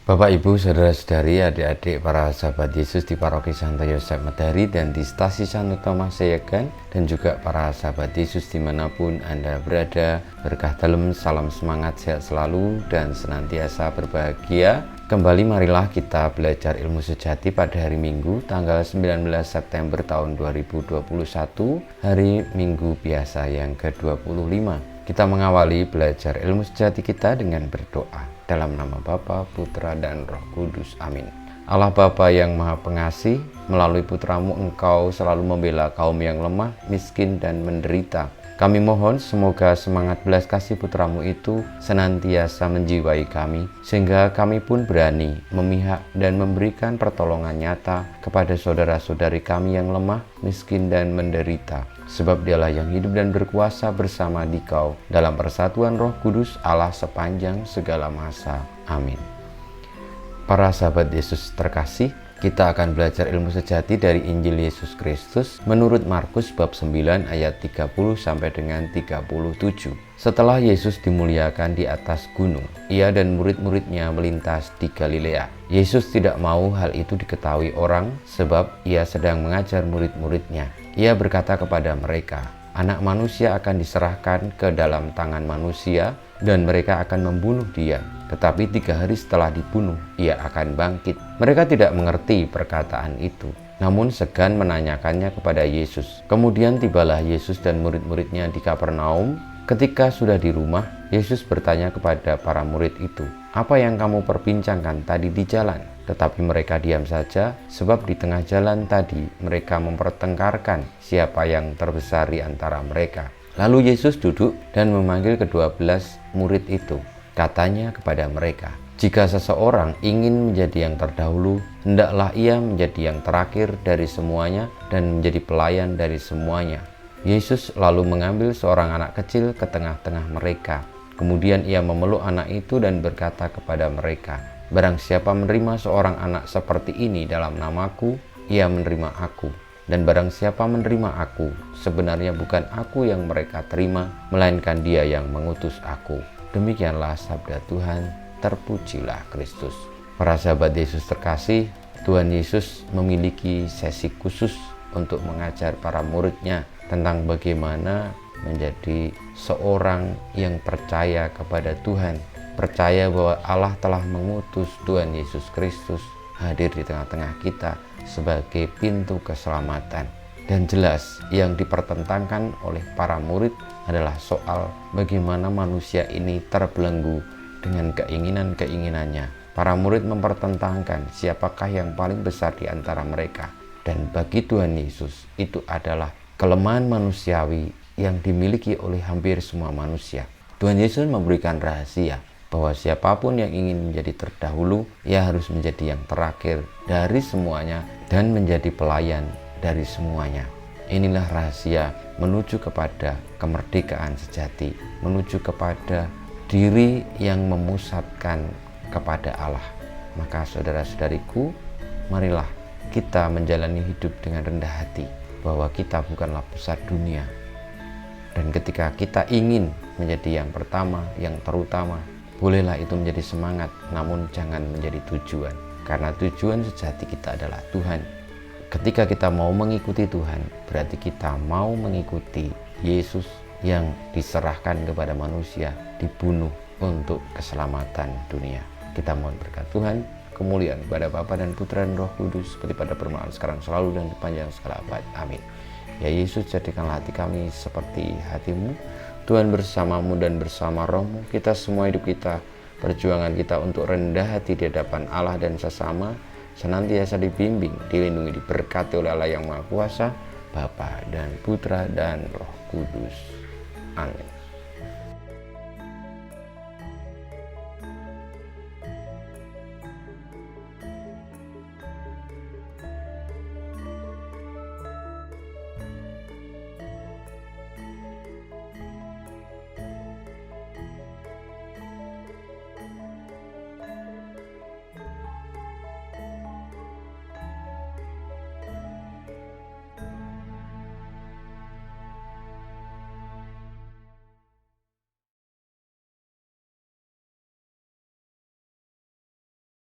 Bapak, Ibu, Saudara-saudari, adik-adik para sahabat Yesus di Paroki Santo Yosef Medari dan di Stasi Santo Thomas Sayegan, dan juga para sahabat Yesus dimanapun Anda berada, berkah dalam, salam semangat, sehat selalu, dan senantiasa berbahagia. Kembali marilah kita belajar ilmu sejati pada hari Minggu tanggal 19 September tahun 2021, hari Minggu biasa yang ke-25. Kita mengawali belajar ilmu sejati kita dengan berdoa. Dalam nama Bapa, Putra, dan Roh Kudus. Amin. Allah Bapa yang Maha Pengasih, melalui Putramu Engkau selalu membela kaum yang lemah, miskin, dan menderita. Kami mohon semoga semangat belas kasih Putramu itu senantiasa menjiwai kami, sehingga kami pun berani memihak dan memberikan pertolongan nyata kepada saudara-saudari kami yang lemah, miskin, dan menderita. Sebab Dialah yang hidup dan berkuasa bersama Dikau dalam persatuan Roh Kudus Allah sepanjang segala masa. Amin. Para sahabat Yesus terkasih, kita akan belajar ilmu sejati dari Injil Yesus Kristus menurut Markus bab 9 ayat 30 sampai dengan 37. Setelah Yesus dimuliakan di atas gunung, Ia dan murid-muridnya melintas di Galilea. Yesus tidak mau hal itu diketahui orang sebab Ia sedang mengajar murid-muridnya. Ia berkata kepada mereka, Anak manusia akan diserahkan ke dalam tangan manusia dan mereka akan membunuh Dia. Tetapi 3 hari setelah dibunuh, Ia akan bangkit. Mereka tidak mengerti perkataan itu, namun segan menanyakannya kepada Yesus. Kemudian tibalah Yesus dan murid-muridnya di Kapernaum. Ketika sudah di rumah, Yesus bertanya kepada para murid itu, "Apa yang kamu perbincangkan tadi di jalan?" Tetapi mereka diam saja, sebab di tengah jalan tadi mereka mempertengkarkan siapa yang terbesar di antara mereka. Lalu Yesus duduk dan memanggil ke-12 murid itu. Katanya kepada mereka, "Jika seseorang ingin menjadi yang terdahulu, hendaklah ia menjadi yang terakhir dari semuanya dan menjadi pelayan dari semuanya." Yesus lalu mengambil seorang anak kecil ke tengah-tengah mereka. Kemudian Ia memeluk anak itu dan berkata kepada mereka, "Barang siapa menerima seorang anak seperti ini dalam namaku, ia menerima aku. Dan barang siapa menerima aku, sebenarnya bukan aku yang mereka terima, melainkan Dia yang mengutus aku." Demikianlah sabda Tuhan, terpujilah Kristus. Para sahabat Yesus terkasih, Tuhan Yesus memiliki sesi khusus untuk mengajar para muridnya tentang bagaimana menjadi seorang yang percaya kepada Tuhan, percaya bahwa Allah telah mengutus Tuhan Yesus Kristus hadir di tengah-tengah kita sebagai pintu keselamatan. Dan jelas yang dipertentangkan oleh para murid adalah soal bagaimana manusia ini terbelenggu dengan keinginan-keinginannya. Para murid mempertentangkan siapakah yang paling besar di antara mereka. Dan bagi Tuhan Yesus itu adalah kelemahan manusiawi yang dimiliki oleh hampir semua manusia. Tuhan Yesus memberikan rahasia bahwa siapapun yang ingin menjadi terdahulu, ia harus menjadi yang terakhir dari semuanya dan menjadi pelayan dari semuanya. Inilah rahasia menuju kepada kemerdekaan sejati, menuju kepada diri yang memusatkan kepada Allah. Maka saudara-saudariku, marilah kita menjalani hidup dengan rendah hati, bahwa kita bukanlah pusat dunia. Dan ketika kita ingin menjadi yang pertama, yang terutama, bolehlah itu menjadi semangat, namun jangan menjadi tujuan. Karena tujuan sejati kita adalah Tuhan. Ketika kita mau mengikuti Tuhan, berarti kita mau mengikuti Yesus yang diserahkan kepada manusia, dibunuh untuk keselamatan dunia. Kita mohon berkat Tuhan, kemuliaan kepada Bapa dan Putra dan Roh Kudus, seperti pada permulaan sekarang selalu dan sepanjang segala abad. Amin. Ya Yesus, jadikanlah hati kami seperti hati-Mu. Tuhan bersamamu dan bersama Roh-Mu, kita semua hidup kita, perjuangan kita untuk rendah hati di hadapan Allah dan sesama, senantiasa dibimbing, dilindungi, diberkati oleh Allah yang Maha Kuasa, Bapa dan Putra dan Roh Kudus. Amin.